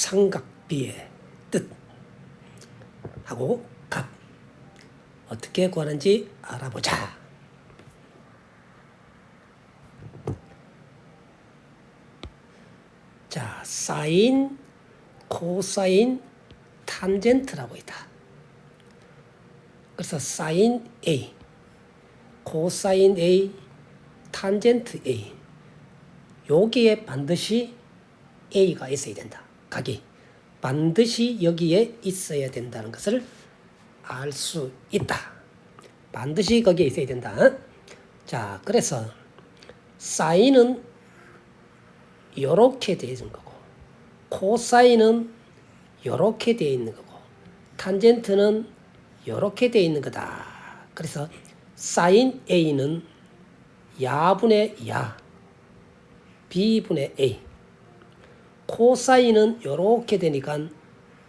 삼각비의 뜻 하고 값 어떻게 구하는지 알아보자. 자, 사인, 코사인, 탄젠트라고 있다. 그래서 사인 A, 코사인 A, 탄젠트 A. 여기에 반드시 A가 있어야 된다. 각이 반드시 여기에 있어야 된다는 것을 알 수 있다. 반드시 거기에 있어야 된다. 자, 그래서 사인은 이렇게 되어 있는 거고, 코사인은 이렇게 되어 있는 거고, 탄젠트는 이렇게 되어 있는 거다. 그래서 사인 A는 야분의 야, B분의 A. 코사인은 이렇게 되니까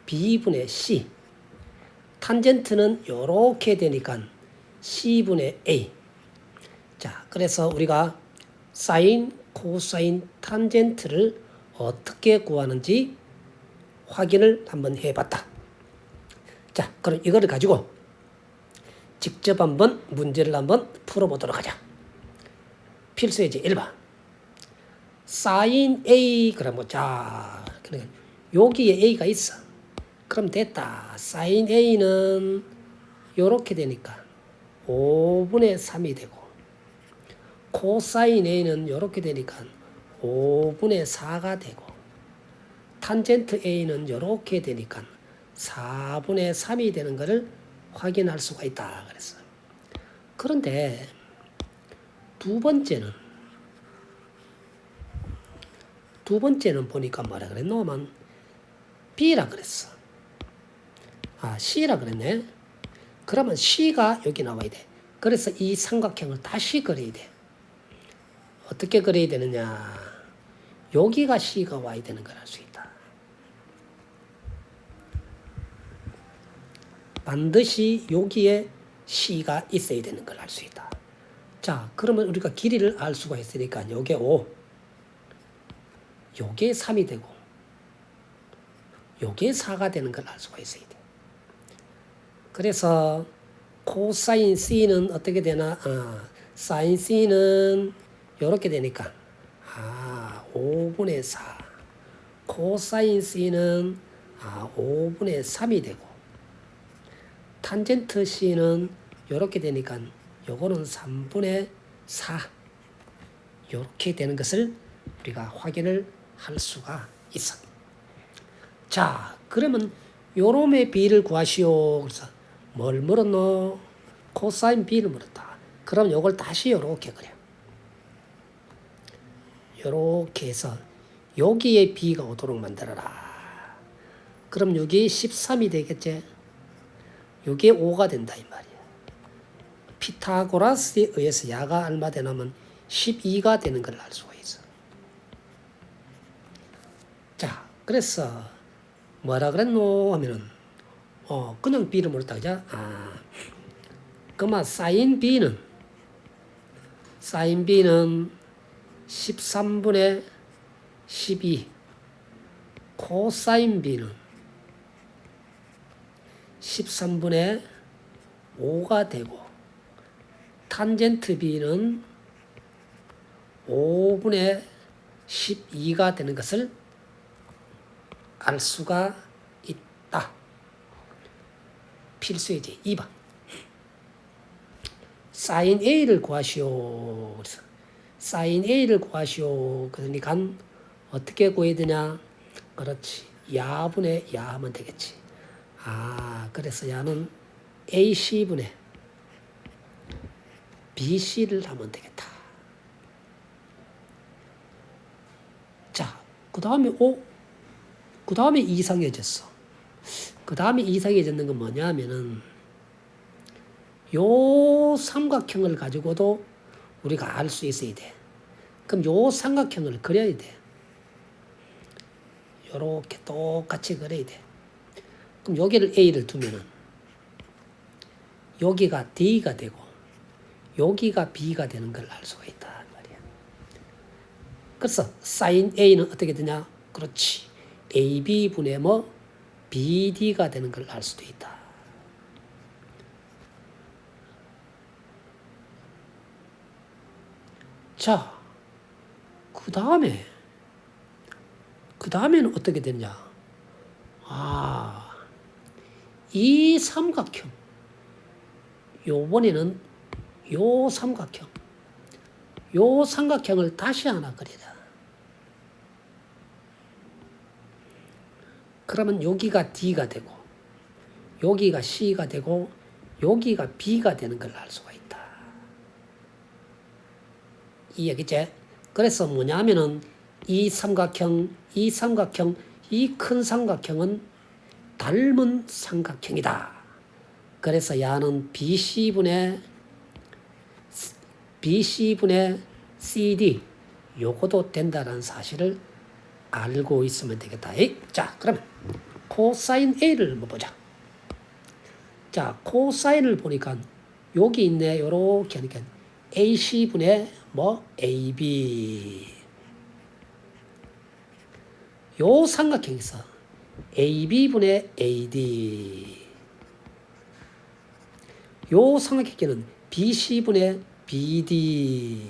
B분의 C. 탄젠트는 이렇게 되니까 C분의 A. 자, 그래서 우리가 사인, 코사인, 탄젠트를 어떻게 구하는지 확인을 한번 해봤다. 자, 그럼 이거를 가지고 직접 한번 문제를 한번 풀어보도록 하자. 필수예제 1번. 사인 A 그러면 자, 그러니까 여기에 A가 있어. 그럼 됐다. 사인 A는 이렇게 되니까 5분의 3이 되고, 코사인 A는 이렇게 되니까 5분의 4가 되고, 탄젠트 A는 이렇게 되니까 4분의 3이 되는 것을 확인할 수가 있다. 그랬어요. 그런데 두 번째는 보니까 뭐라 그랬노만 B라 그랬어. 아, C라 그랬네. 그러면 C가 여기 나와야 돼. 그래서 이 삼각형을 다시 그려야 돼. 어떻게 그려야 되느냐. 여기가 C가 와야 되는 걸 알 수 있다. 반드시 여기에 C가 있어야 되는 걸 알 수 있다. 자, 그러면 우리가 길이를 알 수가 있으니까 요게 5, 요게 3이 되고, 요게 4가 되는 걸 알 수가 있어야 돼. 그래서 코사인 C는 어떻게 되나? 사인 C는 이렇게 되니까 5분의 4. 코사인 C는 5분의 3이 되고, 탄젠트 C는 이렇게 되니까 요거는 3분의 4. 이렇게 되는 것을 우리가 확인을 할 수가 있어. 자, 그러면 요놈의 B를 구하시오. 그래서 뭘 물었노? 코사인 B를 물었다. 그럼 요걸 다시 요렇게 그려. 요렇게 해서 여기에 B가 오도록 만들어라. 그럼 여기 13이 되겠지? 여기에 5가 된다 이 말이야. 피타고라스에 의해서 야가 얼마 되냐면 12가 되는 걸 알 수가 있어. 자, 그래서 뭐라 그랬노 하면은 그냥 B를 물었다 그죠? 그만 사인 B는 13분의 12, 코사인 B는 13분의 5가 되고, 탄젠트 B는 5분의 12가 되는 것을 알 수가 있다. 필수예제 2번. 사인 A를 구하시오. 그래서 사인 A를 구하시오. 그러니까 어떻게 구해야 되냐? 그렇지. 야분의 야 하면 되겠지. 그래서 야는 AC분의 BC를 하면 되겠다. 자, 그 다음에 그 다음에 이상해졌어. 그 다음에 이상해졌는 건 뭐냐 하면은 요 삼각형을 가지고도 우리가 알 수 있어야 돼. 그럼 요 삼각형을 그려야 돼. 요렇게 똑같이 그려야 돼. 그럼 여기를 A를 두면은 여기가 D가 되고 여기가 B가 되는 걸 알 수가 있다 말이야. 그래서 사인 A는 어떻게 되냐? 그렇지. AB분의 뭐 BD가 되는 걸 알 수도 있다. 자, 그 다음에는 어떻게 되느냐? 이 삼각형. 요번에는 요 삼각형. 요 삼각형을 다시 하나 그리자. 그러면 여기가 D가 되고, 여기가 C가 되고, 여기가 B가 되는 걸 알 수가 있다. 이 얘기지? 그래서 뭐냐면은 이 삼각형, 이 큰 삼각형은 닮은 삼각형이다. 그래서 야는 BC분의 CD 요것도 된다는 사실을 알고 있으면 되겠다. 자, 그러면 코사인 A를 한번 보자. 자, 코사인을 보니까 여기 있네. 요렇게 하니까 AC분의 뭐 AB. 요 삼각형에서 AB분의 AD. 요 삼각형에는 BC분의 BD.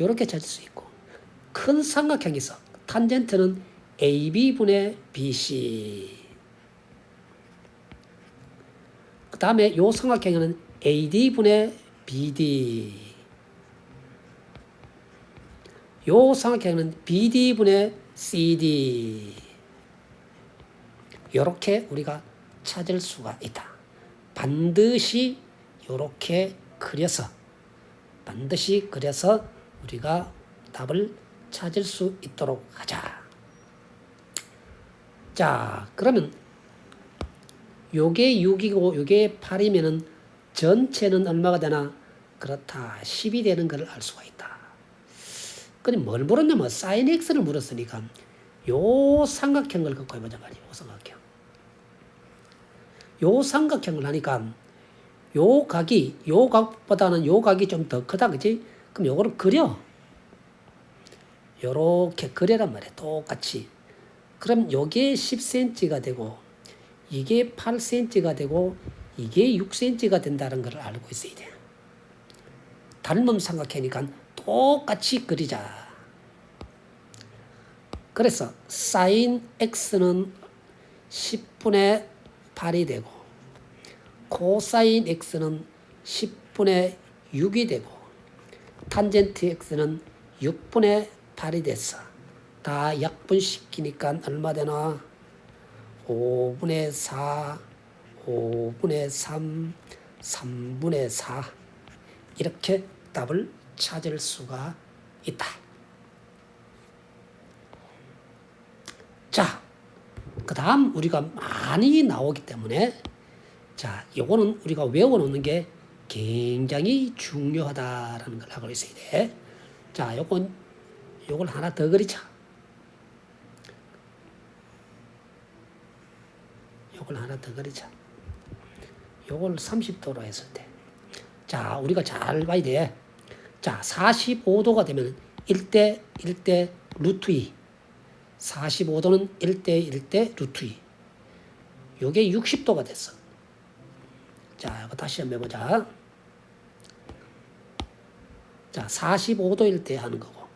요렇게 찾을 수 있고, 큰 삼각형에서 탄젠트는 AB분의 BC. 그 다음에 요 삼각형에는 AD분의 BD. 요 삼각형은 BD분의 CD. 이렇게 우리가 찾을 수가 있다. 반드시 이렇게 그려서 우리가 답을 찾을 수 있도록 하자. 자, 그러면 요게 6이고 요게 8이면은 전체는 얼마가 되나? 그렇다. 10이 되는 걸 알 수가 있다. 근데 뭘 물었냐면 sin x를 물었으니까 요 삼각형을 갖고 해보자 말이에요. 요 삼각형을 하니까 요 각보다는 요 각이 좀 더 크다, 그치? 그럼 요거를 그려. 요렇게 그려란 말이야. 똑같이. 그럼 요게 10cm가 되고, 이게 8cm가 되고, 이게 6cm가 된다는 걸 알고 있어야 돼. 닮은 삼각형이니까 똑같이 그리자. 그래서 sin x는 10분의 8이 되고, 코사인 x는 10분의 6이 되고, 탄젠트 x는 6분의 8이 됐어. 다 약분시키니까 얼마 되나? 5분의 4, 5분의 3, 3분의 4. 이렇게 답을 찾을 수가 있다. 자, 그 다음 우리가 많이 나오기 때문에, 자, 요거는 우리가 외워놓는 게 굉장히 중요하다라는 걸 알고 있어야 돼. 자, 요걸 하나 더 그리자. 요걸 30도로 했을 때. 자, 우리가 잘 봐야 돼. 자, 45도가 되면 1대 루트 2. 45도는 1대 루트 2. 요게 60도가 됐어. 자, 이거 다시 한번 해보자. 자, 45도일 때 하는 거고,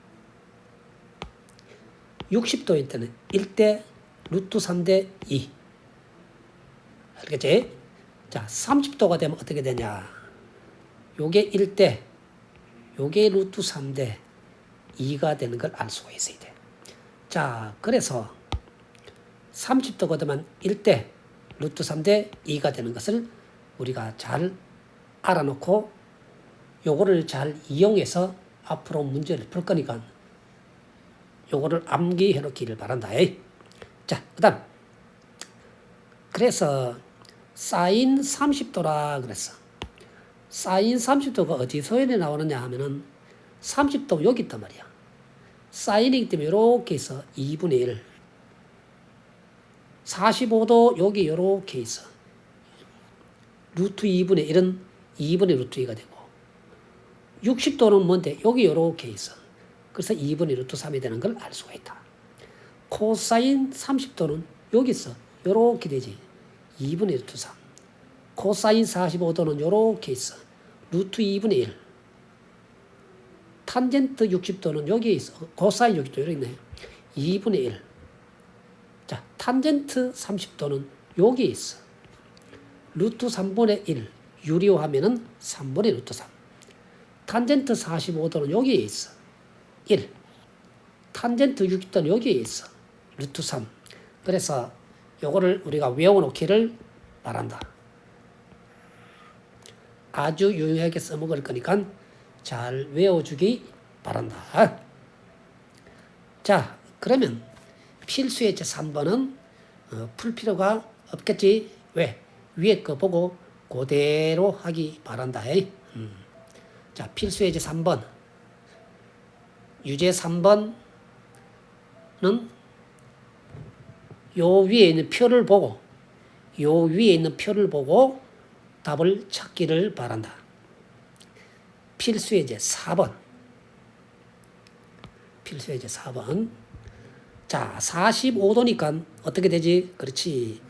60도일 때는 1대 루트 3대 2. 알겠지? 자, 30도가 되면 어떻게 되냐? 요게 1대, 요게 루트 3대 2가 되는 걸 알 수가 있어야 돼. 자, 그래서 30도가 되면 1대 루트 3대 2가 되는 것을 우리가 잘 알아놓고 요거를 잘 이용해서 앞으로 문제를 풀 거니까 요거를 암기해 놓기를 바란다. 자, 그 다음. 그래서 사인 30도라 그랬어. 사인 30도가 어디서 나오느냐 하면은 30도 여기 있단 말이야. 사인이기 때문에 이렇게 있어. 2분의 1. 45도 여기 이렇게 있어. 루트 2분의 1은 2분의 루트 2가 되고, 60도는 뭔데? 여기 이렇게 있어. 그래서 2분의 루트 3이 되는 걸 알 수가 있다. 코사인 30도는 여기 있어. 요렇게 되지. 2분의 루트 3. 코사인 45도는 요렇게 있어. 루트 2분의 1. 탄젠트 60도는 여기에 있어. 코사인 60도 여기 있네. 2분의 1. 자, 탄젠트 30도는 여기에 있어. 루트 3분의 1. 유리화하면은 3분의 루트 3. 탄젠트 45도는 여기에 있어. 1. 탄젠트 60도는 여기에 있어. 루트 3. 그래서 요거를 우리가 외워놓기를 바란다. 아주 유용하게 써먹을 거니까 잘 외워주기 바란다. 자, 그러면 필수의 제3번은 풀 필요가 없겠지. 왜? 위에 거 보고 그대로 하기 바란다. 자, 필수의 제3번. 유제 3번은 요 위에 있는 표를 보고 답을 찾기를 바란다. 필수의 제4번. 필수의 제4번. 자, 45도니까 어떻게 되지? 그렇지.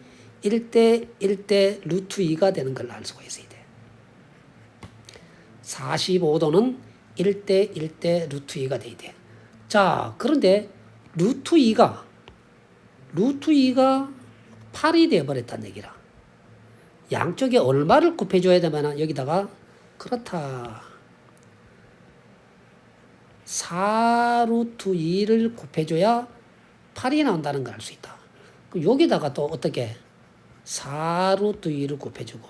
1대 루트 2가 되는 걸 알 수가 있어야 돼. 45도는 1대 루트 2가 돼야 돼. 자, 그런데 루트 2가 8이 되어버렸다는 얘기라. 양쪽에 얼마를 곱해줘야 되면 여기다가 그렇다. 4루트 2를 곱해줘야 8이 나온다는 걸 알 수 있다. 여기다가 또 어떻게 4루트 2를 곱해주고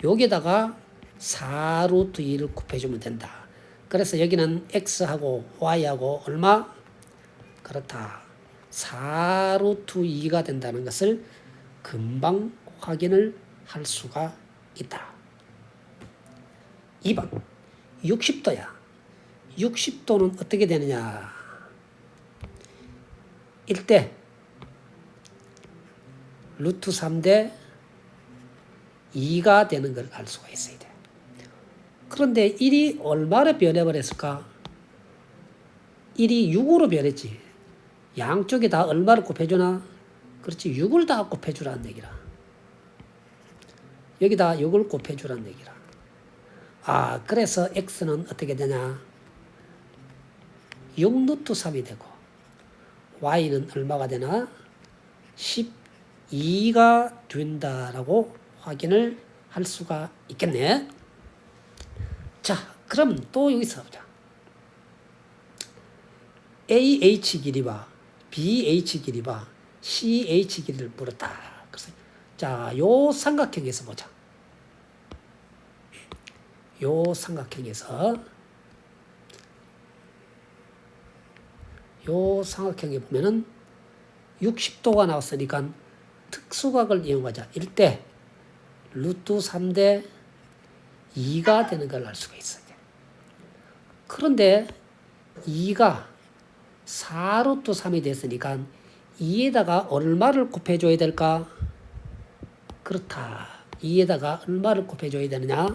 여기다가 4루트 2를 곱해주면 된다. 그래서 여기는 x하고 y하고 얼마? 그렇다. 4루트 2가 된다는 것을 금방 확인을 할 수가 있다. 2번 60도야. 60도는 어떻게 되느냐? 1대 루트 3대 2가 되는 걸 알 수가 있어야 돼. 그런데 1이 얼마로 변해버렸을까? 1이 6으로 변했지. 양쪽에 다 얼마를 곱해주나? 그렇지. 6을 다 곱해주라는 얘기라. 여기다 6을 곱해주라는 얘기라. 아, 그래서 x는 어떻게 되냐? 6루트 3이 되고 y는 얼마가 되나? 12가 된다라고 확인을 할 수가 있겠네. 자, 그럼 또 여기서 보자. AH 길이와 BH 길이와 CH 길이를 물었다. 그래서 자, 요 삼각형에서 보자. 요 삼각형에 보면은 60도가 나왔으니까 특수각을 이용하자. 1대 루트 3대 2가 되는 걸 알 수가 있어요. 그런데 2가 4루트 3이 됐으니까 2에다가 얼마를 곱해줘야 될까? 그렇다. 2에다가 얼마를 곱해줘야 되느냐?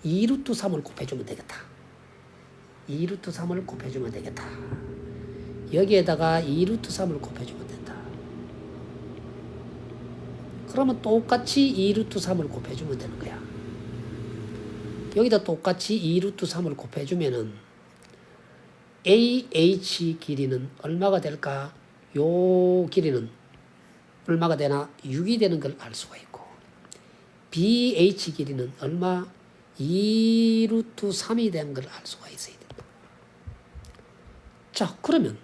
2루트 3을 곱해주면 되겠다. 2루트 3을 곱해주면 되겠다. 여기에다가 2루트 3을 곱해주면 된다. 그러면 똑같이 2루트 3을 곱해주면 되는 거야. 여기다 똑같이 2루트 3을 곱해주면은 AH 길이는 얼마가 될까? 요 길이는 얼마가 되나? 6이 되는 걸 알 수가 있고 BH 길이는 얼마? 2루트 3이 되는 걸 알 수가 있어야 된다. 자, 그러면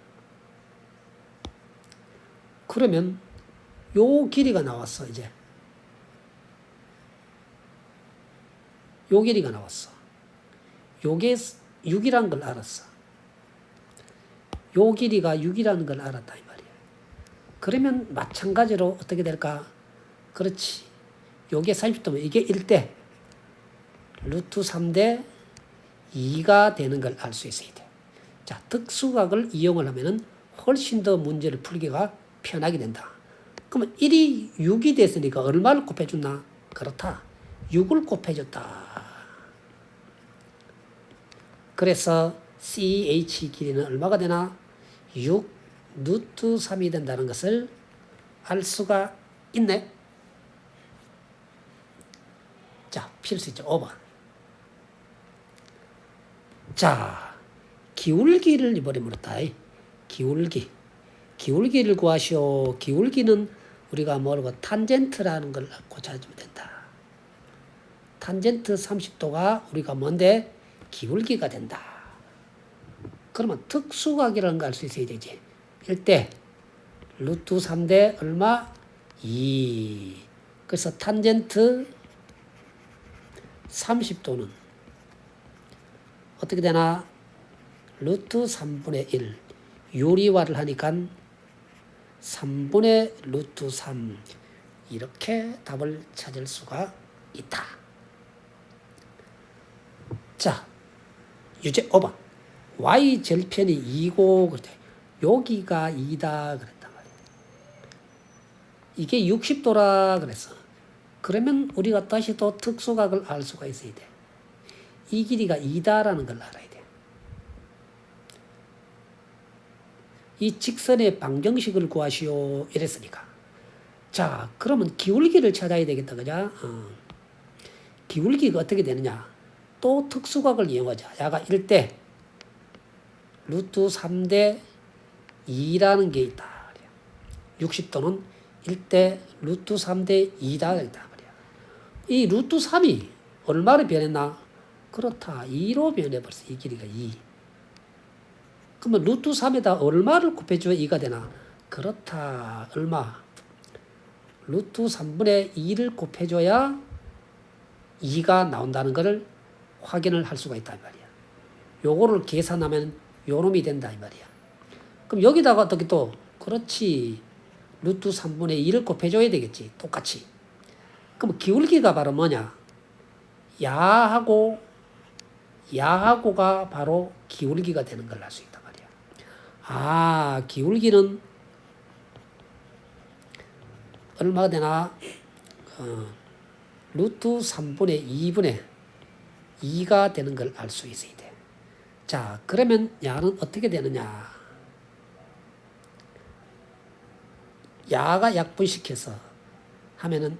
요 길이가 나왔어. 이제 요 길이가 나왔어. 요게 6이라는 걸 알았어. 요 길이가 6이라는 걸 알았다 이 말이야. 그러면 마찬가지로 어떻게 될까? 그렇지. 요게 40도면 이게 1대 루트 3대 2가 되는 걸 알 수 있어야 돼. 자, 특수각을 이용을 하면은 훨씬 더 문제를 풀기가 편하게 된다. 그러면 1이 6이 됐으니까 얼마를 곱해줬나? 그렇다. 6을 곱해줬다. 그래서 CH 길이는 얼마가 되나? 6 루트 3이 된다는 것을 알 수가 있네. 자, 필수있죠. 5번. 자, 기울기를 이번에 물었다. 기울기. 기울기를 구하시오. 기울기는 우리가 모르고 탄젠트라는 걸 고쳐주면 된다. 탄젠트 30도가 우리가 뭔데? 기울기가 된다. 그러면 특수각이라는 거 알 수 있어야 되지. 1대 루트 3대 얼마? 2. 그래서 탄젠트 30도는 어떻게 되나? 루트 3분의 1. 유리화를 하니까 3분의 루트 3. 이렇게 답을 찾을 수가 있다. 자, 유제 5번. y 절편이 2고 그랬다. 여기가 2다 그랬단 말이야. 이게 60도라 그랬어. 그러면 우리가 다시 또 특수각을 알 수가 있어야 돼. 이 길이가 2다라는 걸 알아야 돼. 이 직선의 방정식을 구하시오 이랬으니까. 자, 그러면 기울기를 찾아야 되겠다. 그죠? 기울기가 어떻게 되느냐? 또 특수각을 이용하자. 야가 1대 루트 3대 2라는 게 있다. 60도는 1대 루트 3대 2다. 이 루트 3이 얼마로 변했나? 그렇다. 2로 변해버렸어. 이 길이가 2. 그러면 루트 3에다 얼마를 곱해줘야 2가 되나? 그렇다. 얼마? 루트 3분의 2를 곱해줘야 2가 나온다는 것을 확인을 할 수가 있다 이 말이야. 요거를 계산하면 요놈이 된다 이 말이야. 그럼 여기다가 어떻게 또 그렇지. 루트 3분의 2를 곱해줘야 되겠지. 똑같이. 그럼 기울기가 바로 뭐냐? 야하고가 바로 기울기가 되는 걸 알 수 있단 말이야. 아, 기울기는 얼마가 되나? 루트 3분의 2분의 2가 되는 걸 알 수 있어야 돼. 자, 그러면 야는 어떻게 되느냐? 야가 약분시켜서 하면은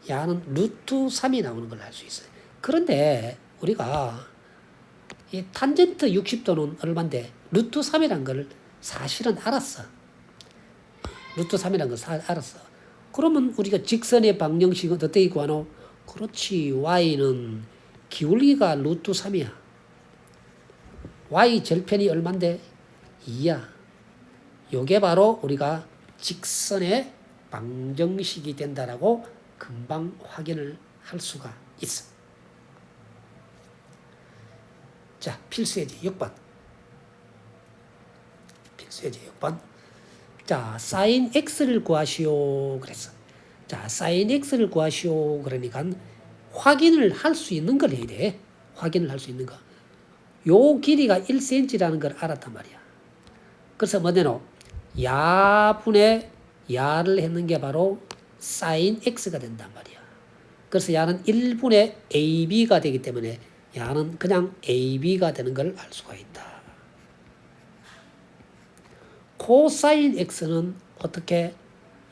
야는 루트 3이 나오는 걸 알 수 있어요. 그런데 우리가 이 탄젠트 60도는 얼마인데 루트 3이란 걸 사실은 알았어. 루트 3이란 걸 알았어. 그러면 우리가 직선의 방정식은 어떻게 구하노? 그렇지. y는 기울기가 루트 3이야. y 절편이 얼마인데? 2야. 요게 바로 우리가 직선의 방정식이 된다라고 금방 확인을 할 수가 있어. 자, 필수예제 6번. 필수예제 6번. 자, sin x를 구하시오 그랬어. 자, sin x를 구하시오 그러니까 확인을 할 수 있는 걸 해야 돼. 확인을 할 수 있는 거. 요 길이가 1cm라는 걸 알았단 말이야. 그래서 뭐냐노? 야분의 야를 했는 게 바로 sin x가 된단 말이야. 그래서 야는 1분의 ab가 되기 때문에 야는 그냥 ab가 되는 걸 알 수가 있다. 코사인 x는 어떻게?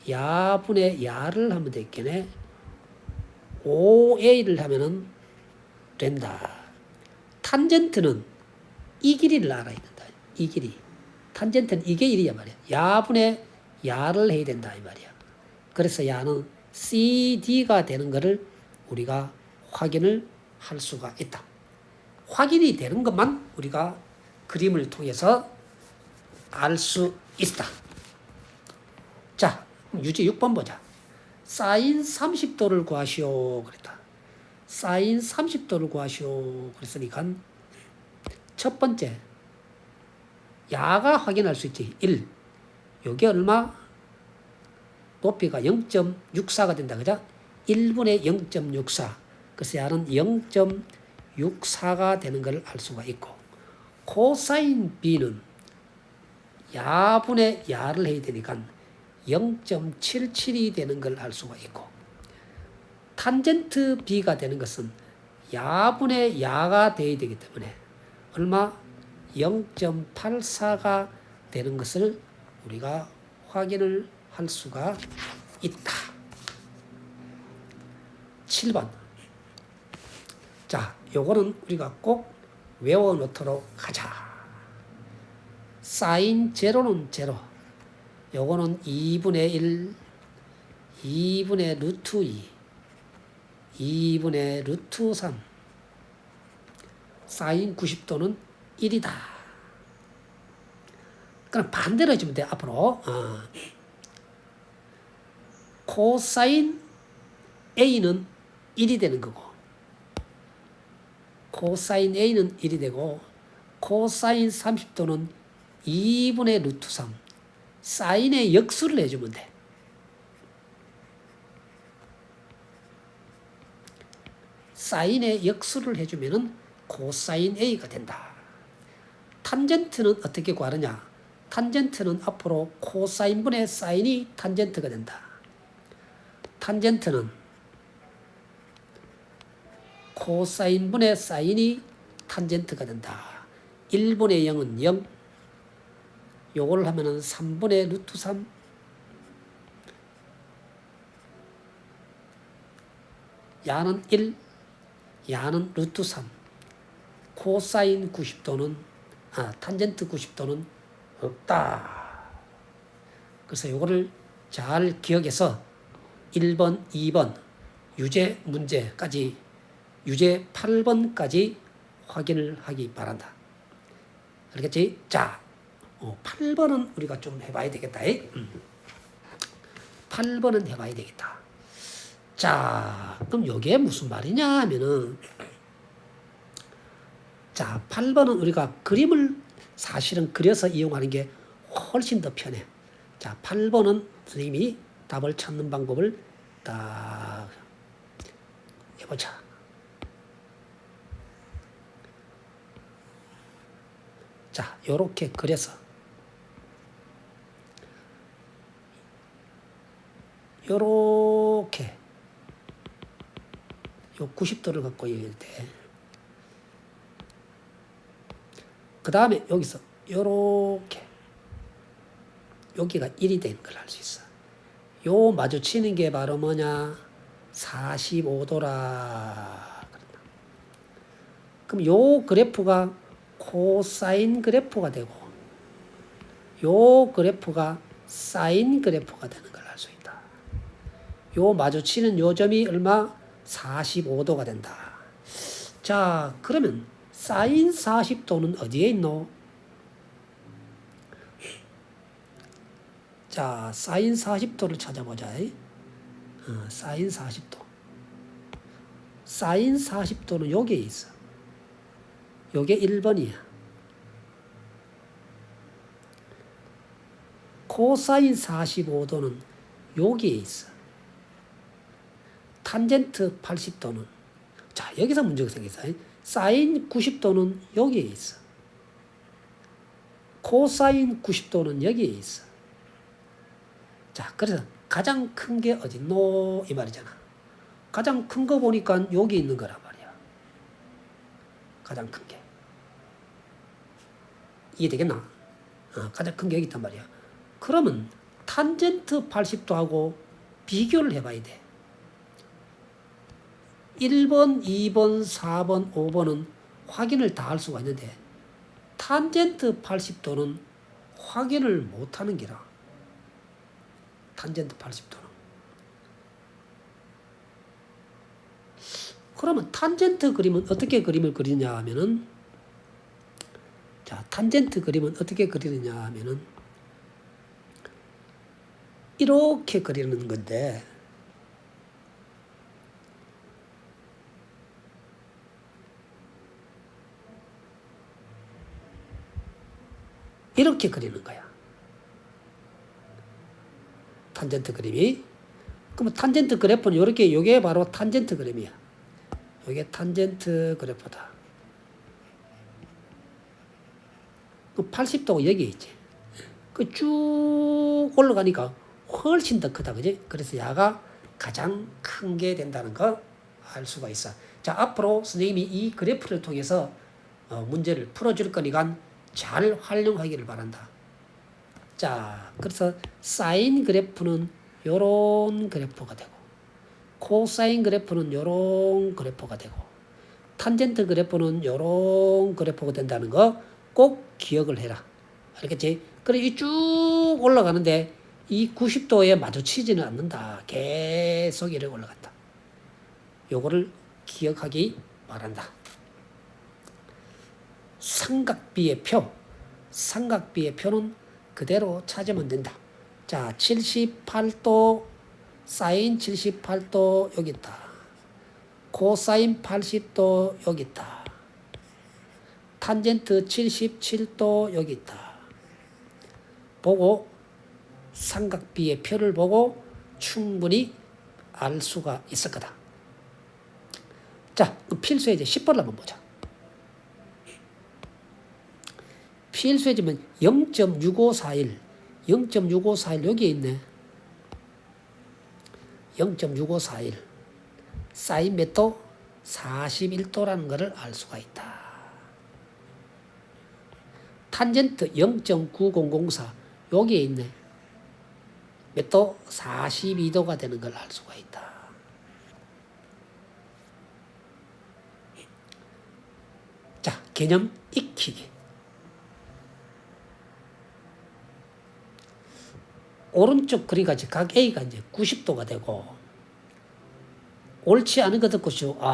야분의 야를 하면 되겠네. 5a를 하면은 된다. 탄젠트는 이 길이를 알아야 된다. 이 길이. 탄젠트는 이게 1이야 말이야. 야분의 야를 해야 된다 이 말이야. 그래서 야는 CD가 되는 것을 우리가 확인을 할 수가 있다. 확인이 되는 것만 우리가 그림을 통해서 알 수 있다. 자, 유제 6번 보자. 사인 30도를 구하시오 그랬다. 사인 30도를 구하시오 그랬으니까 첫 번째 야가 확인할 수 있지. 1. 요게 얼마? 높이가 0.64가 된다. 그죠? 1분의 0.64. 그래서 야는 0.64가 되는 걸 알 수가 있고, 코사인 B는 야분의 야를 해야 되니까 0.77이 되는 걸 알 수가 있고, 탄젠트 B가 되는 것은 야분의 야가 돼야 되기 때문에 얼마? 0.84가 되는 것을 우리가 확인을 할 수가 있다. 7번. 자, 요거는 우리가 꼭 외워 놓도록 하자. 사인 제로는 제로. 요거는 2분의 1, 2분의 루트 2, 2분의 루트 3. 사인 90도는 1이다. 그럼 반대로 해주면 돼, 앞으로. 코사인 A는 1이 되는 거고, 코사인 A는 1이 되고, 코사인 30도는 2분의 루트 3. 사인의 역수를 해주면 돼. 사인의 역수를 해주면은 코사인 A가 된다. 탄젠트는 어떻게 구하느냐? 탄젠트는 앞으로 코사인분의 사인이 탄젠트가 된다. 탄젠트는 코사인분의 사인이 탄젠트가 된다. 1분의 0은 0. 요거를 하면은 3분의 루트 3. 야는 1. 야는 루트 3. 코사인 90도는, 탄젠트 90도는 없다. 그래서 요거를 잘 기억해서 1번, 2번 유제 문제까지, 유제 8번까지 확인을 하기 바란다. 알겠지? 자, 8번은 우리가 좀 해봐야 되겠다. 8번은 해봐야 되겠다. 자, 그럼 이게 무슨 말이냐 하면은, 자, 8번은 우리가 그림을 사실은 그려서 이용하는 게 훨씬 더 편해. 자, 8번은 선생님이 답을 찾는 방법을 딱 해보자. 자, 요렇게 그려서 요렇게 요 90도를 갖고 있을 때, 그 다음에 여기서 요렇게 여기가 1이 되는 걸 알 수 있어. 요 마주치는 게 바로 뭐냐? 45도라. 그럼 요 그래프가 코사인 그래프가 되고, 요 그래프가 사인 그래프가 되는 걸 알 수 있다. 요 마주치는 요 점이 얼마? 45도가 된다. 자, 그러면 사인 40도는 어디에 있노? 자, 사인 40도를 찾아보자. 사인 40도. 사인 40도는 여기에 있어. 요게 1번이야. 코사인 45도는 여기에 있어. 탄젠트 80도는, 자, 여기서 문제가 생겼어. 사인 90도는 여기에 있어. 코사인 90도는 여기에 있어. 자, 그래서 가장 큰 게 어딨노? 이 말이잖아. 가장 큰 거 보니까 여기 있는 거란 말이야. 가장 큰 게. 이해되겠나? 가장 큰 게 여기 있단 말이야. 그러면 탄젠트 80도하고 비교를 해봐야 돼. 1번, 2번, 4번, 5번은 확인을 다 할 수가 있는데, 탄젠트 80도는 확인을 못하는 기라. 탄젠트 80도는. 그러면 탄젠트 그림은 어떻게 그림을 그리냐 하면은, 자, 탄젠트 그림은 어떻게 그리느냐 하면은, 이렇게 그리는 건데, 이렇게 그리는 거야. 탄젠트 그림이. 그러면 탄젠트 그래프는 이렇게, 이게 바로 탄젠트 그림이야. 이게 탄젠트 그래프다. 80도가 여기 있지. 그 쭉 올라가니까 훨씬 더 크다, 그지? 그래서 야가 가장 큰 게 된다는 거 알 수가 있어. 자, 앞으로 선생님이 이 그래프를 통해서 문제를 풀어줄 거니까 잘 활용하기를 바란다. 자, 그래서 사인 그래프는 요런 그래프가 되고, 코사인 그래프는 요런 그래프가 되고, 탄젠트 그래프는 요런 그래프가 된다는 거 꼭 기억을 해라. 알겠지? 그래, 이 쭉 올라가는데 이 90도에 마주치지는 않는다. 계속 이렇게 올라간다. 요거를 기억하기 바란다. 삼각비의 표. 삼각비의 표는 그대로 찾으면 된다. 자, 78도, 사인 78도 여기 있다. 코사인 80도 여기 있다. 탄젠트 77도 여기 있다. 보고 삼각비의 표를 보고 충분히 알 수가 있을 거다. 자, 필수의 제 10번을 한번 보자. 필수의 제면 0.6541, 0.6541 여기에 있네. 0.6541 사인 몇 도? 41도라는 것을 알 수가 있다. 탄젠트 0.9004 여기에 있네. 몇 도? 42도가 되는 걸 알 수가 있다. 자, 개념 익히기. 오른쪽 그리가 각 A가 이제 90도가 되고, 옳지 않은 것 듣고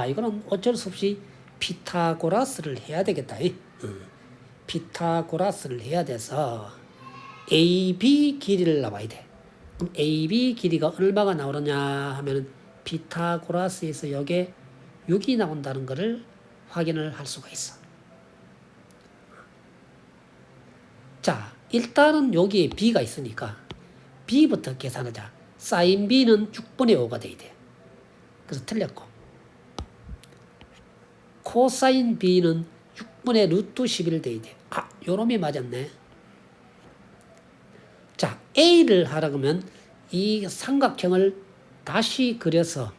이거는 어쩔 수 없이 피타고라스를 해야 되겠다. 피타고라스를 해야 돼서 AB 길이를 나와야 돼. 그럼 AB 길이가 얼마가 나오느냐 하면은 피타고라스에서 여기에 6이 나온다는 것을 확인을 할 수가 있어. 자, 일단은 여기에 B가 있으니까 B부터 계산하자. 사인 B는 6분의 5가 돼야 돼. 그래서 틀렸고. 코사인 B는 6분의 루트 11 돼야 돼. 요놈이 맞았네. 자, A를 하라 그러면 이 삼각형을 다시 그려서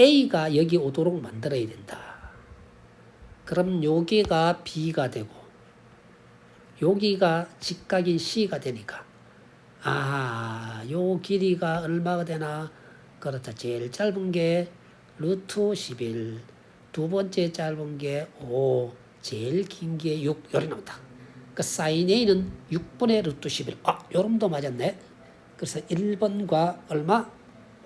A가 여기 오도록 만들어야 된다. 그럼 여기가 B가 되고 여기가 직각인 C가 되니까 요 길이가 얼마가 되나? 그렇다. 제일 짧은 게 루트 11, 두 번째 짧은 게 5, 제일 긴 게 6 이렇게 나온다. 그 사인 A는 6분의 루트 11. 요놈도 맞았네. 그래서 1번과 얼마?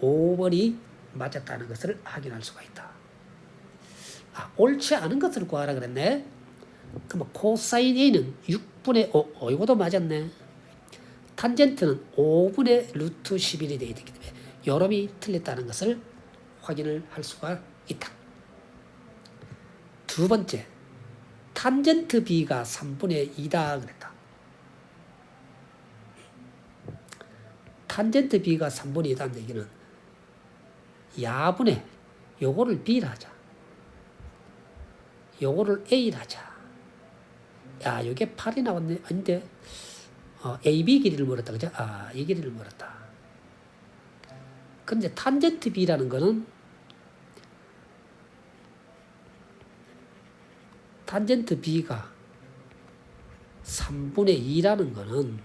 5번이 맞았다는 것을 확인할 수가 있다. 옳지 않은 것을 구하라 그랬네. 그럼 코사인 A는 6분의 5. 이것도 맞았네. 탄젠트는 5분의 루트 11이 되기 때문에 요놈이 틀렸다는 것을 확인을 할 수가 있다. 두 번째, 탄젠트 B가 3분의 2다 그랬다. 탄젠트 B가 3분의 2다는 얘기는 야분의 요거를 B를 하자. 요거를 A를 하자. 요게 8이 나왔네. 아닌데 AB 길이를 물었다. 그죠? 이 길이를 물었다. 근데 탄젠트 B라는 거는 탄젠트 B가 3분의 2라는 거는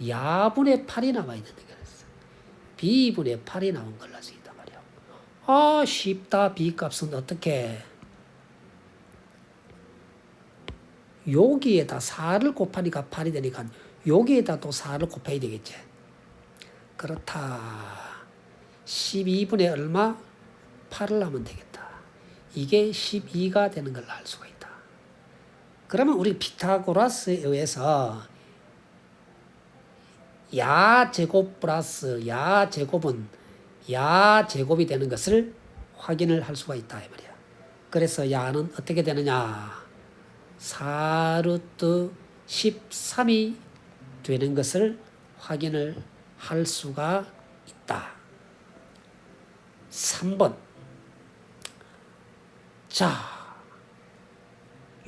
야분의 8이 나와 있는 게 그랬어. B분의 8이 나온 걸 알 수 있단 말이야. 쉽다. B 값은 어떻게? 여기에다 4를 곱하니까 8이 되니까 여기에다 또 4를 곱해야 되겠지. 그렇다. 12분의 얼마? 8을 하면 되겠다. 이게 12가 되는 걸 알 수가 있다. 그러면 우리 피타고라스에 의해서 야 제곱 플러스 야 제곱은 야 제곱이 되는 것을 확인을 할 수가 있다 이 말이야. 그래서 야는 어떻게 되느냐? 4루트 13이 되는 것을 확인을 할 수가 있다. 3번. 자,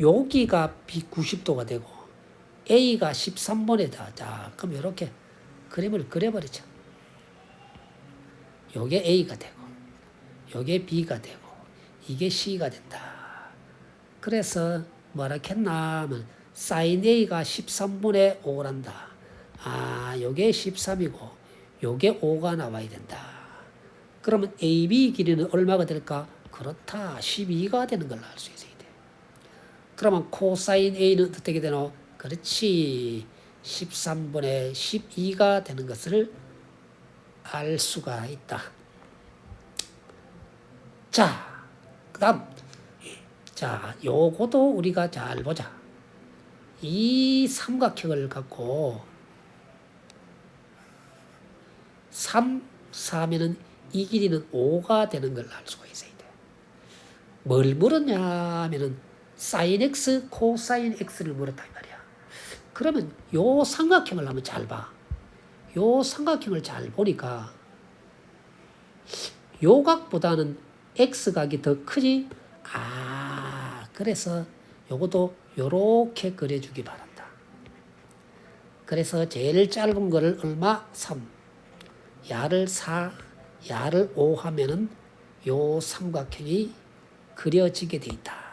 여기가 B90도가 되고 A가 13번이다. 자, 그럼 이렇게 그림을 그려버리자. 요게 A가 되고 요게 B가 되고 이게 C가 된다. 그래서 뭐라 했나 하면 sin A가 13분의 5란다. 아, 요게 13이고 요게 5가 나와야 된다. 그러면 AB 길이는 얼마가 될까? 그렇다. 12가 되는 걸 알 수 있어야 돼. 그러면 코사인 A는 어떻게 되노? 그렇지. 13분의 12가 되는 것을 알 수가 있다. 자, 그 다음. 자, 요것도 우리가 잘 보자. 이 삼각형을 갖고 3, 4면은 이 길이는 5가 되는 걸 알 수가 있어야 돼. 뭘 물었냐 하면은 sin x, 코사인 x를 물었단 말이야. 그러면 요 삼각형을 한번 잘 봐. 요 삼각형을 잘 보니까 요 각보다는 x각이 더 크지? 아, 그래서 요것도 요렇게 그려주기 바란다. 그래서 제일 짧은 거를 얼마? 3. 야를 4, 야를 5 하면은 요 삼각형이 그려지게 돼 있다.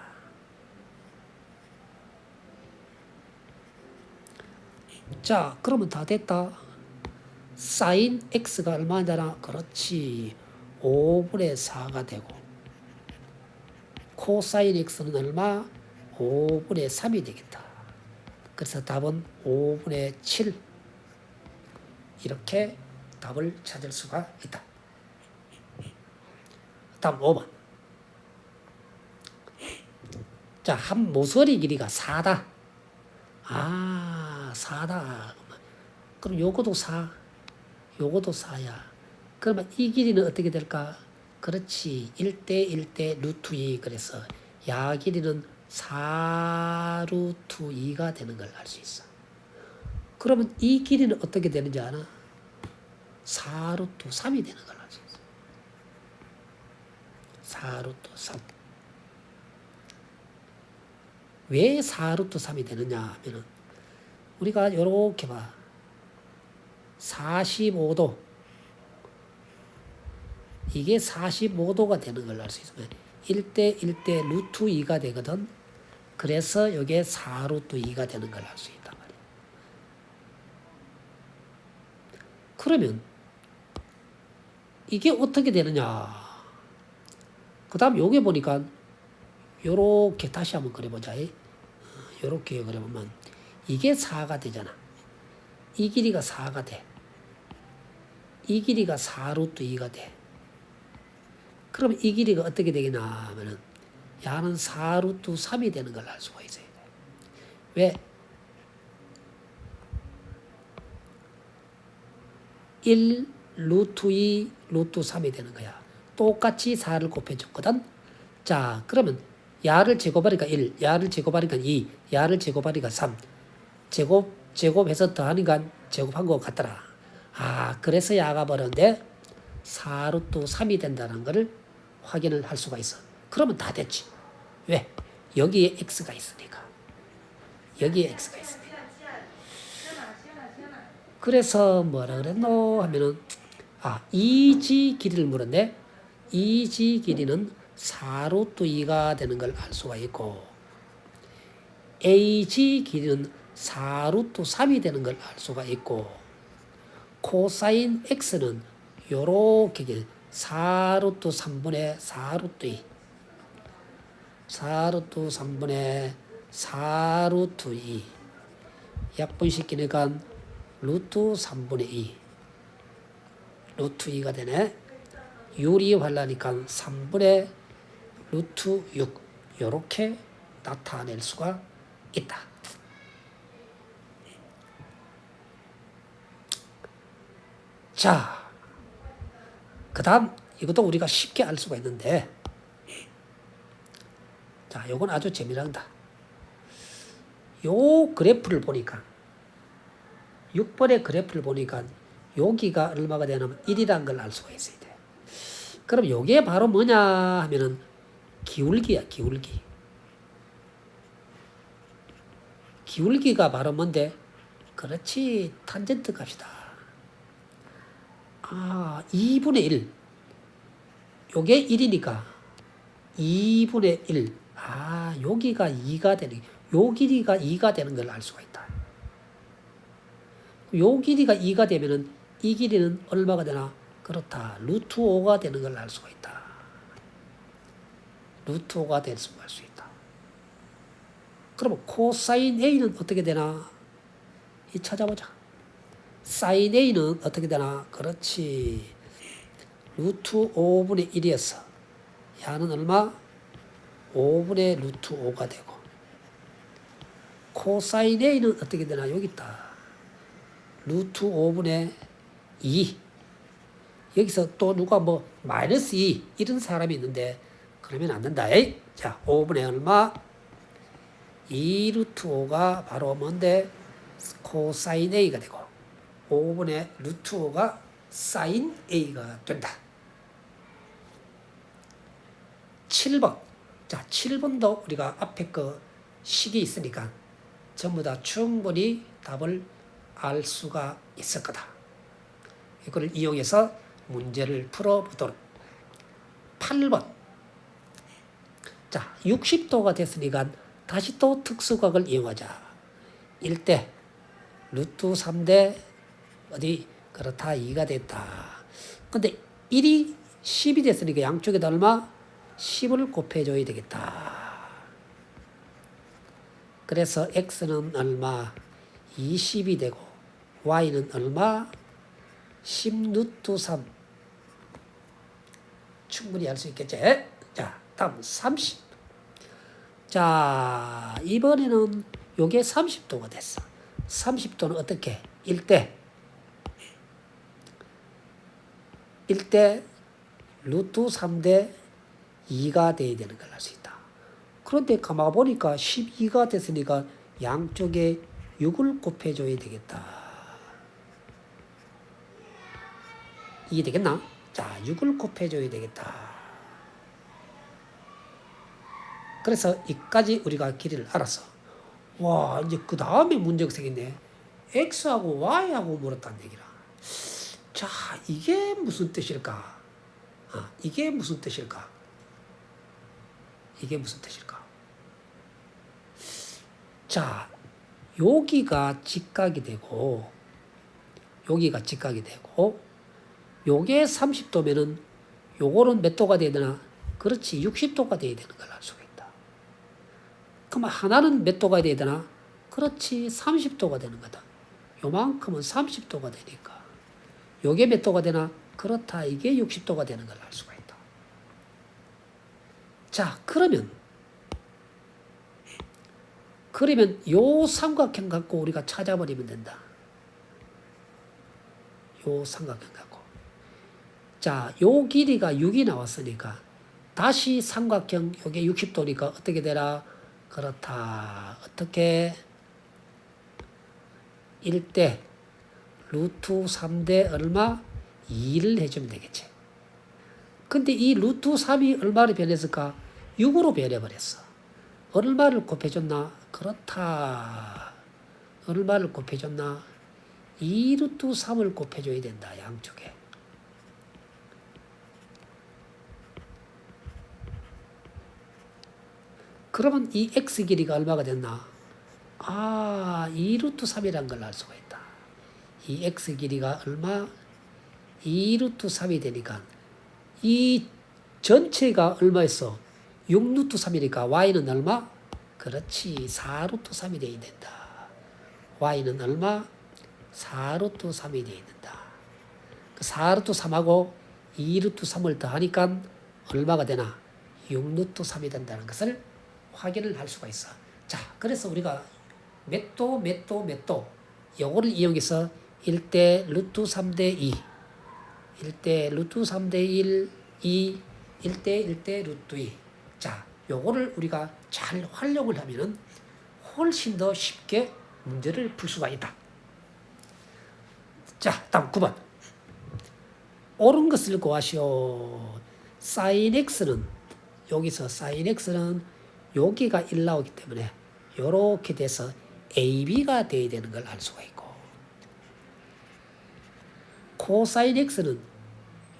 자, 그러면 다 됐다. sin x가 얼마잖아? 그렇지. 5분의 4가 되고 코사인 x는 얼마? 5분의 3이 되겠다. 그래서 답은 5분의 7 이렇게 답을 찾을 수가 있다. 다음 5번. 자, 한 모서리 길이가 4다. 아, 4다. 그럼 요것도 4, 요것도 4야. 그러면 이 길이는 어떻게 될까? 그렇지. 1대 1대 루트 2. 그래서 야 길이는 4 루트 2가 되는 걸 알 수 있어. 그러면 이 길이는 어떻게 되는지 아나? 4 루트 3이 되는 걸 알 수 있어. 4 루트 3. 왜 4 루트 3이 되느냐 하면은 우리가 이렇게 봐. 45도. 이게 45도가 되는 걸 알 수 있으면 1대 1대 루트 2가 되거든. 그래서 이게 4 루트 2가 되는 걸 알 수 있단 말이야. 그러면 이게 어떻게 되느냐. 그 다음 요게 보니까 요렇게 다시 한번 그려보자. 요렇게 그려보면 이게 4가 되잖아. 이 길이가 4가 돼. 이 길이가 4 루트 2가 돼. 그럼 이 길이가 어떻게 되겠냐 하면은 야는 4 루트 3이 되는 걸 알 수가 있어요. 왜? 1 루트 2 루트 3이 되는 거야. 똑같이 4를 곱해줬거든. 자, 그러면 야를 제곱하니까 1, 야를 제곱하니까 2, 야를 제곱하니까 3. 제곱해서 더하니까 제곱한 것 같더라. 아, 그래서 야가 버렸는데 4 루트 3이 된다는 것을 확인을 할 수가 있어. 그러면 다 됐지. 왜? 여기에 x가 있으니까. 여기에 x가 있으니까. 그래서 뭐라 그랬노 하면은 EG 길이를 물었네. EG 길이는 4 루트 2가 되는 걸 알 수가 있고 AG 길이는 4 루트 3이 되는 걸 알 수가 있고 코사인 x는 요렇게 길 4 루트 3분의 4 루트 2 4 루트 3분의 4 루트 2 약분시키니까 루트 3분의 2 루트 2가 되네. 유리환라니까 3분의 루트 6 요렇게 나타낼 수가 있다. 자, 그 다음 이것도 우리가 쉽게 알 수가 있는데 자, 요건 아주 재미난다. 요 그래프를 보니까 6번의 그래프를 보니까 여기가 얼마가 되냐면 1이라는 걸 알 수가 있어야 돼. 그럼 요게 바로 뭐냐 하면은 기울기야, 기울기. 기울기가 바로 뭔데? 그렇지, 탄젠트 값이다. 2분의 1. 요게 1이니까 2분의 1. 여기가 2가 되는, 요 길이가 2가 되는 걸 알 수가 있다. 요 길이가 2가 되면은 이 길이는 얼마가 되나? 그렇다. 루트 5가 되는 걸 알 수가 있다. 루트 5가 될 수가 있다. 그러면 코사인 A는 어떻게 되나? 이 찾아보자. 사인 A는 어떻게 되나? 그렇지. 루트 5분의 1이었어. 야는 얼마? 5분의 루트 5가 되고. 코사인 A는 어떻게 되나? 여기 있다. 루트 5분의 2. 여기서 또 누가 뭐 마이너스 2 이런 사람이 있는데 그러면 안 된다. 자, 5분의 얼마? 2 루트 5가 바로 뭔데? 코사인 A가 되고 5분의 루트 5가 사인 A가 된다. 7번. 자, 7번도 우리가 앞에 그 식이 있으니까 전부 다 충분히 답을 알 수가 있을 거다. 이걸 이용해서 문제를 풀어보도록. 8번. 자, 60도가 됐으니까 다시 또 특수각을 이용하자. 1대 루트 3대 어디 그렇다 2가 됐다. 근데 1이 10이 됐으니까 양쪽에다 얼마? 10을 곱해줘야 되겠다. 그래서 x는 얼마? 20이 되고 y는 얼마? 10 루트 3. 충분히 알 수 있겠지? 자, 다음 30. 자, 이번에는 요게 30도가 됐어. 30도는 어떻게? 1대 루트 3대 2가 돼야 되는 걸 알 수 있다. 그런데 가만 보니까 12가 됐으니까 양쪽에 6을 곱해줘야 되겠다. 이게 되겠나? 자, 6을 곱해줘야 되겠다. 그래서 이까지 우리가 길이를 알았어. 와, 이제 그 다음에 문제가 생겼네. x하고 y하고 물었다는 얘기라. 자, 이게 무슨 뜻일까? 이게 무슨 뜻일까? 이게 무슨 뜻일까? 자, 여기가 직각이 되고, 여기가 직각이 되고, 요게 30도면은 요거는 몇 도가 돼야 되나? 그렇지, 60도가 돼야 되는 걸 알 수가 있다. 그럼 하나는 몇 도가 돼야 되나? 그렇지, 30도가 되는 거다. 요만큼은 30도가 되니까. 요게 몇 도가 되나? 그렇다, 이게 60도가 되는 걸 알 수가 있다. 자, 그러면 요 삼각형 갖고 우리가 찾아버리면 된다. 요 삼각형 갖고. 자, 요 길이가 6이 나왔으니까 다시 삼각형 요게 60도니까 어떻게 되라? 그렇다. 어떻게? 1대 루트 3대 얼마? 2를 해주면 되겠지. 근데 이 루트 3이 얼마로 변했을까? 6으로 변해버렸어. 얼마를 곱해줬나? 그렇다. 얼마를 곱해줬나? 2 루트 3을 곱해줘야 된다. 양쪽에. 그러면 이 x 길이가 얼마가 됐나? 2 루트 3이라는 걸 알 수가 있다. 이 x 길이가 얼마? 2 루트 3이 되니까 이 전체가 얼마였어? 6 루트 3이니까 y는 얼마? 그렇지, 4 루트 3이 되어야 된다. y는 얼마? 4 루트 3이 되어야 된다. 4 루트 3하고 2 루트 3을 더하니까 얼마가 되나? 6 루트 3이 된다는 것을 확인을 할 수가 있어. 자, 그래서 우리가 몇 도, 몇 도, 몇 도 요거를 이용해서 1대 루트 3대 2 1대 루트 3대 1 2 1대 루트 2. 자, 요거를 우리가 잘 활용을 하면은 훨씬 더 쉽게 문제를 풀 수가 있다. 자, 다음 9번. 옳은 것을 구하시오. sin x는 여기서 sin x는 여기가 1 나오기 때문에 요렇게 돼서 AB가 돼야 되는 걸 알 수가 있고, 코사인 X는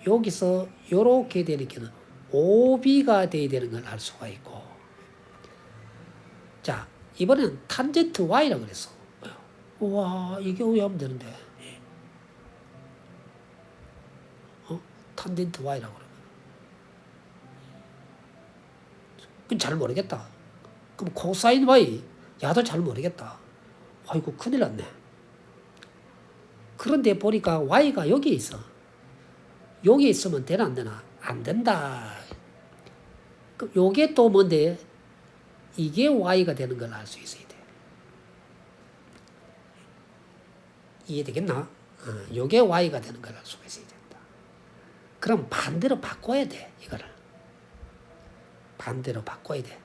여기서 요렇게 되니까 OB가 돼야 되는 걸 알 수가 있고, 자, 이번에는 탄젠트 y라고 그랬어. 우와, 이게 왜 하면 되는데? 탄젠트 y라고 그러면. 그건 잘 모르겠다. 그럼 코사인 y, 야도 잘 모르겠다. 아이고, 큰일 났네. 그런데 보니까 y가 여기 있어. 여기 있으면 되나 안 되나? 안 된다. 그럼 요게 또 뭔데? 이게 y가 되는 걸 알 수 있어야 돼. 이해되겠나? 요게 y가 되는 걸 알 수가 있어야 된다. 그럼 반대로 바꿔야 돼, 이거를. 반대로 바꿔야 돼.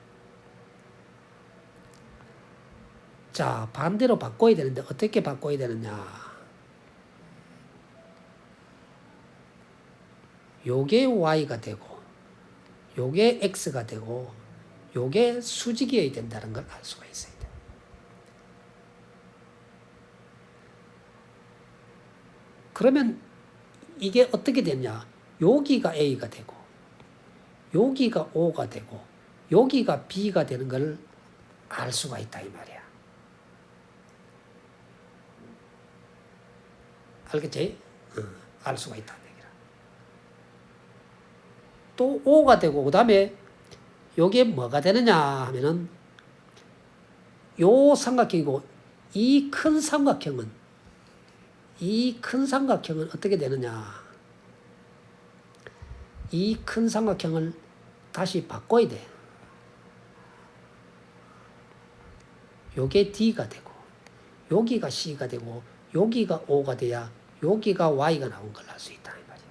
자, 반대로 바꿔야 되는데 어떻게 바꿔야 되느냐? 요게 y가 되고 요게 x가 되고 요게 수직이어야 된다는 걸 알 수가 있어야 돼. 그러면 이게 어떻게 되냐? 여기가 a가 되고 여기가 o가 되고 여기가 b가 되는 걸 알 수가 있다 이 말이야. 알겠지? 알 수가 있다는 얘기라. 또 o가 되고 그 다음에 요게 뭐가 되느냐 하면은 요 삼각형이고 이 큰 삼각형은 어떻게 되느냐? 이 큰 삼각형을 다시 바꿔야 돼. 요게 D가 되고 여기가 C가 되고 여기가 O가 돼야 여기가 Y가 나온 걸 알 수 있다 이 말이야.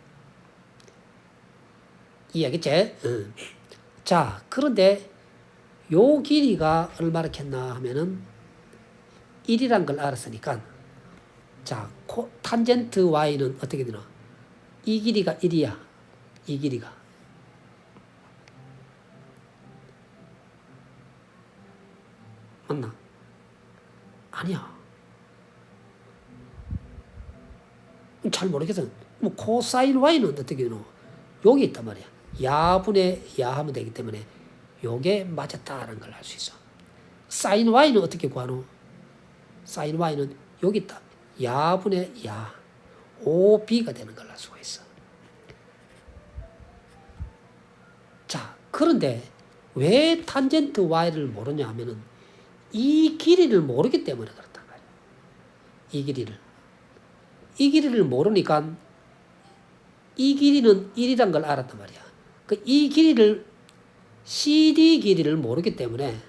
이해하겠지? 자, 그런데 요 길이가 얼마나 겠나 하면은 1이란 걸 알았으니까 자, 탄젠트 y는 어떻게 되나? 이 길이가 1이야. 이 길이가. 맞나? 아니야. 잘 모르겠어. 뭐 코사인 y는 어떻게 되나? 여기 있단 말이야. 야분의 야 하면 되기 때문에 요게 맞았다라는 걸 알 수 있어. 사인 y는 어떻게 구하노? 사인 y는 여기 있다. 야분의 야. OB가 되는 걸 알 수가 있어. 자, 그런데 왜 탄젠트 y를 모르냐 하면은 이 길이를 모르기 때문에 그렇단 말이야. 이 길이를 모르니까 이 길이는 1이란 걸 알았단 말이야. 이 길이를 CD 길이를 모르기 때문에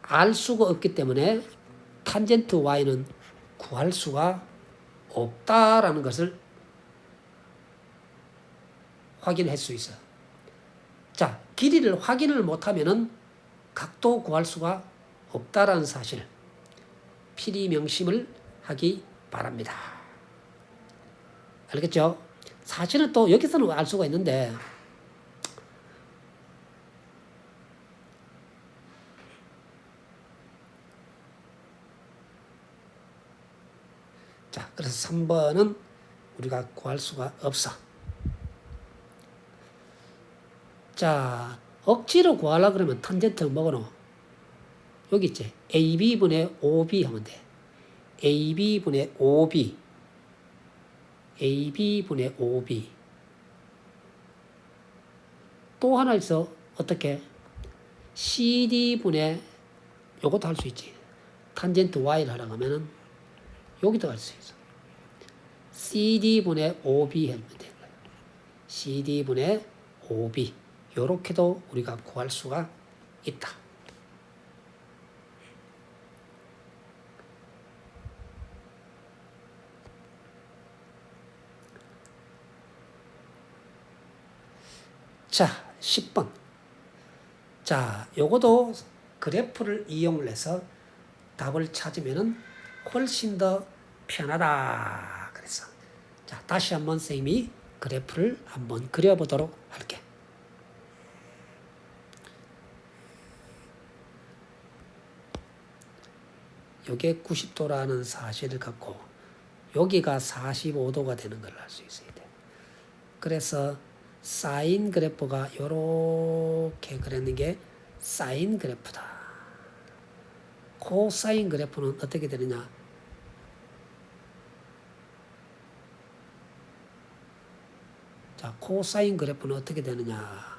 알 수가 없기 때문에 탄젠트 y는 구할 수가 없다라는 것을 확인할 수 있어. 자, 길이를 확인을 못하면은 각도 구할 수가 없다라는 사실 필히 명심을 하기 바랍니다. 알겠죠? 사실은 또 여기서는 알 수가 있는데 자, 그래서 3번은 우리가 구할 수가 없어. 자, 억지로 구하려고 그러면 탄젠트 뭐거노? 여기 있지. AB분의 OB 하면 돼. AB분의 OB. AB분의 OB. 또 하나 있어. 어떻게? CD분의 요것도 할 수 있지. 탄젠트 Y를 하라고 하면은 여기도 할 수 있어. CD분의 OB 하면 돼. CD분의 OB. 요렇게도 우리가 구할 수가 있다. 자, 10번. 자, 요것도 그래프를 이용을 해서 답을 찾으면은 훨씬 더 편하다. 그래서. 자, 다시 한번 선생님이 그래프를 한번 그려보도록 할게. 요게 90도라는 사실을 갖고 여기가 45도가 되는 걸 알 수 있어야 돼. 그래서 사인 그래프가 요렇게 그렸는 게 사인 그래프다. 코사인 그래프는 어떻게 되느냐? 자, 코사인 그래프는 어떻게 되느냐?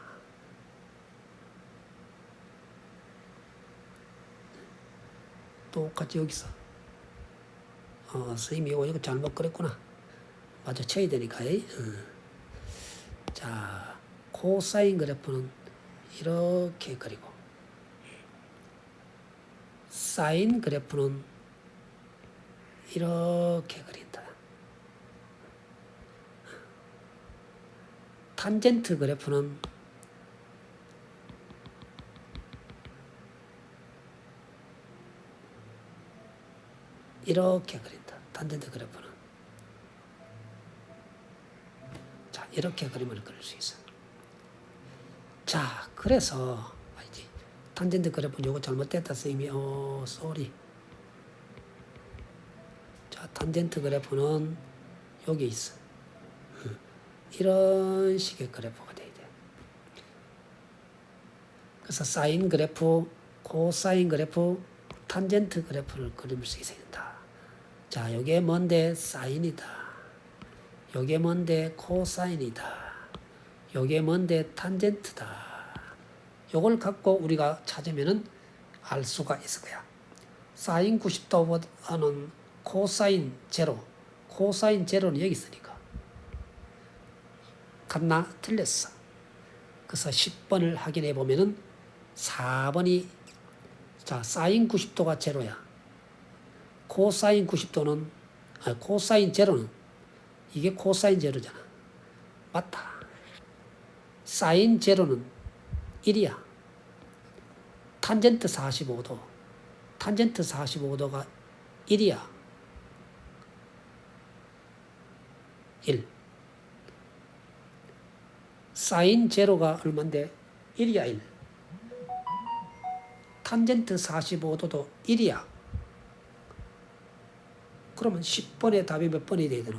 똑같이 여기서 선생님이 이거 잘못 그랬구나. 맞아 쳐야 되니까. 자, 코사인 그래프는 이렇게 그리고 사인 그래프는 이렇게 그린다. 탄젠트 그래프는 이렇게 그린다. 탄젠트 그래프는. 자, 이렇게 그림을 그릴 수 있어. 자, 그래서 탄젠트 그래프는 요거 잘못됐다 선생님이. 쏘리. 자, 탄젠트 그래프는 여기 있어. 이런 식의 그래프가 돼야 돼. 그래서 사인 그래프, 코사인 그래프, 탄젠트 그래프를 그릴 수 있어야 된다. 자, 요게 뭔데? 사인이다. 요게 뭔데? 코사인이다. 요게 뭔데? 탄젠트다. 요걸 갖고 우리가 찾으면은 알 수가 있을 거야. 사인 90도보다는 코사인 제로. 코사인 제로는 여기 있으니까. 같나? 틀렸어. 그래서 10번을 확인해 보면은 4번이, 자, 사인 90도가 제로야. 코사인 90도는, 코사인 제로는, 이게 코사인 제로잖아. 맞다. 사인 제로는 1이야. 탄젠트 45도. 탄젠트 45도가 1이야. 1. 사인 제로가 얼만데? 1이야, 1. 탄젠트 45도도 1이야. 그러면 10번의 답이 몇 번이 돼야 되노?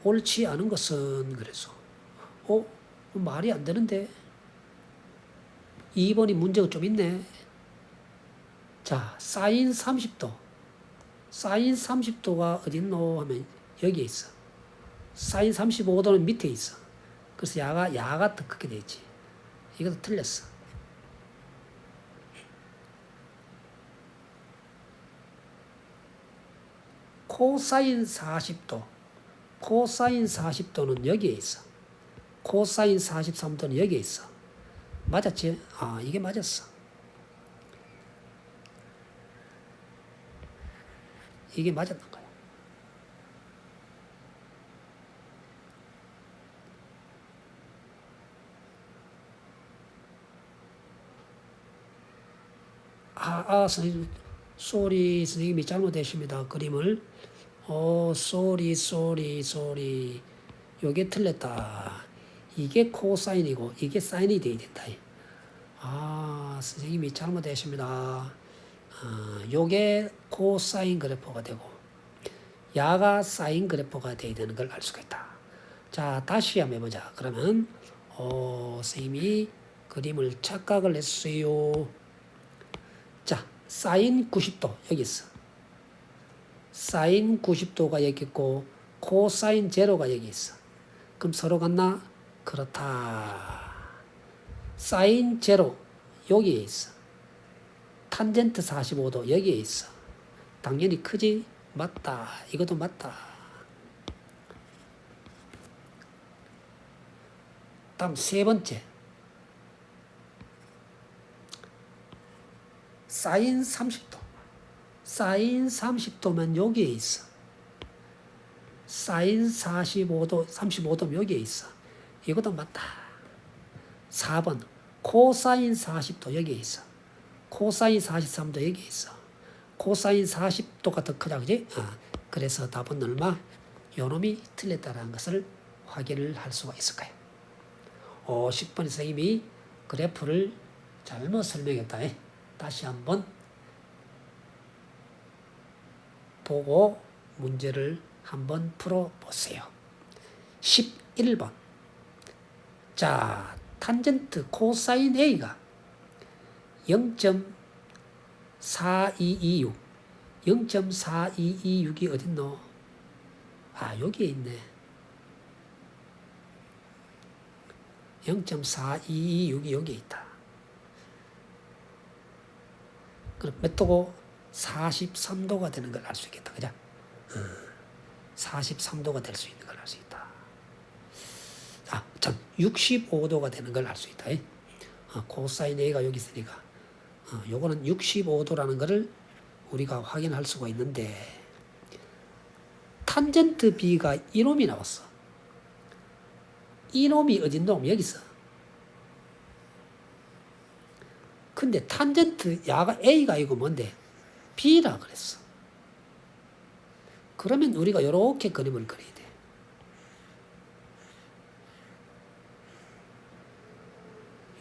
옳지 않은 것은 그래서 말이 안 되는데 2번이 문제가 좀 있네. 자, 사인 30도. 사인 30도가 어디 있노 하면 여기에 있어. 사인 35도는 밑에 있어. 그래서 야가 더 크게 되지. 이것도 틀렸어. 코사인 40도. 코사인 40도는 여기에 있어. 코사인 43도는 여기에 있어. 맞았지? 이게 맞았어. 이게 맞았던 거야. 선생님, 선생님이 잘못했습니다. 그림을. 쏘리. 요게 틀렸다. 이게 코사인이고, 이게 사인이 돼야 된다. 선생님이 잘못했습니다. 요게 코사인 그래프가 되고, 야가 사인 그래프가 돼야 되는 걸 알 수가 있다. 자, 다시 한번 해보자. 그러면, 선생님이 그림을 착각을 했어요. 자, 사인 90도, 여기 있어. 사인 90도가 여기 있고, 코사인 제로가 여기 있어. 그럼 서로 같나? 그렇다. 사인 제로, 여기에 있어. 탄젠트 45도, 여기에 있어. 당연히 크지? 맞다. 이것도 맞다. 다음 세 번째. 사인 30도. 사인 30도면 여기에 있어. 사인 45도, 35도면 여기에 있어. 이것도 맞다. 4번. 코사인 40도 여기에 있어. 코사인 43도 여기에 있어. 코사인 40도가 더 크다, 그지? 그래서 답은 얼마? 요놈이 틀렸다는 것을 확인을 할 수가 있을 거예요. 10번 선생님이 그래프를 잘못 설명했다. 다시 한번 보고 문제를 한번 풀어보세요. 11번. 자, 탄젠트 코사인 A가 0.0 0.4226 0.4226이 어딨노? 아, 여기에 있네. 0.4226이 여기에 있다. 그럼 몇 도고? 43도가 되는 걸 알 수 있겠다. 그죠? 43도가 될 수 있는 걸 알 수 있다. 아, 참, 65도가 되는 걸 알 수 있다. 코사인 A가 여기 있으니까. 요거는 65도라는 것을 우리가 확인할 수가 있는데, 탄젠트 B가 이놈이 나왔어. 이놈이 어딘놈? 여기 있어. 근데 탄젠트 야가 A가 이거 뭔데? B라 그랬어. 그러면 우리가 이렇게 그림을 그려야 돼.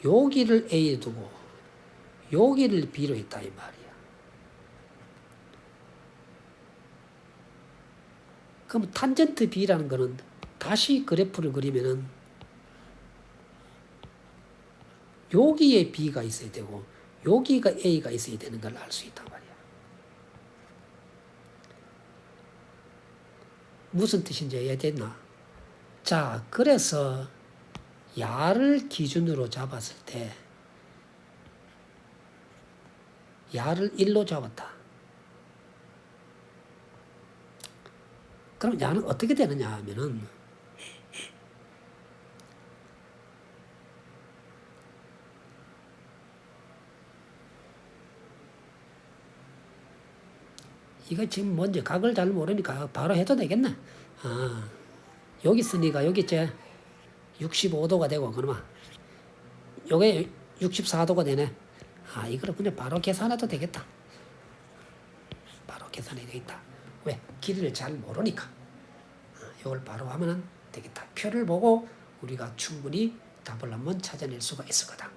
여기를 A에 두고 여기를 B로 했다 이 말이야. 그럼 탄젠트 B라는 거는 다시 그래프를 그리면은 여기에 B가 있어야 되고 여기가 A가 있어야 되는 걸 알 수 있단 말이야. 무슨 뜻인지 이해됐나? 자, 그래서 야를 기준으로 잡았을 때 야를 1로 잡았다. 그럼 야는 어떻게 되느냐 하면은 이거 지금 먼저 각을 잘 모르니까 바로 해도 되겠네. 여기 있으니까 여기 이제 65도가 되고 그러면 요게 64도가 되네. 이거를 그냥 바로 계산해도 되겠다. 바로 계산해도 되겠다. 왜? 길이를 잘 모르니까. 이걸 바로 하면 되겠다. 표를 보고 우리가 충분히 답을 한번 찾아낼 수가 있을 거다.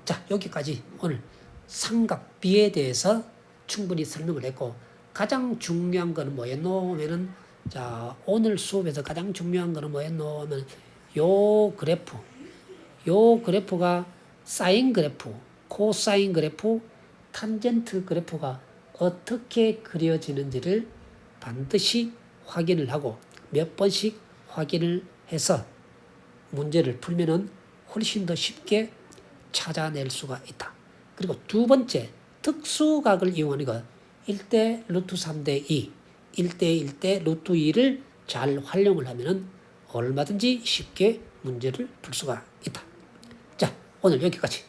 자, 여기까지 오늘 삼각 B에 대해서 충분히 설명을 했고, 가장 중요한 거는 뭐였노 하면은, 자, 오늘 수업에서 가장 중요한 거는 뭐였노 하면 요 그래프가 사인 그래프, 코사인 그래프, 탄젠트 그래프가 어떻게 그려지는지를 반드시 확인을 하고 몇 번씩 확인을 해서 문제를 풀면은 훨씬 더 쉽게 찾아낼 수가 있다. 그리고 두 번째, 특수각을 이용하는 것, 1대 루트 3대 2, 1대 1대 루트 2를 잘 활용을 하면은 얼마든지 쉽게 문제를 풀 수가 있다. 자, 오늘 여기까지.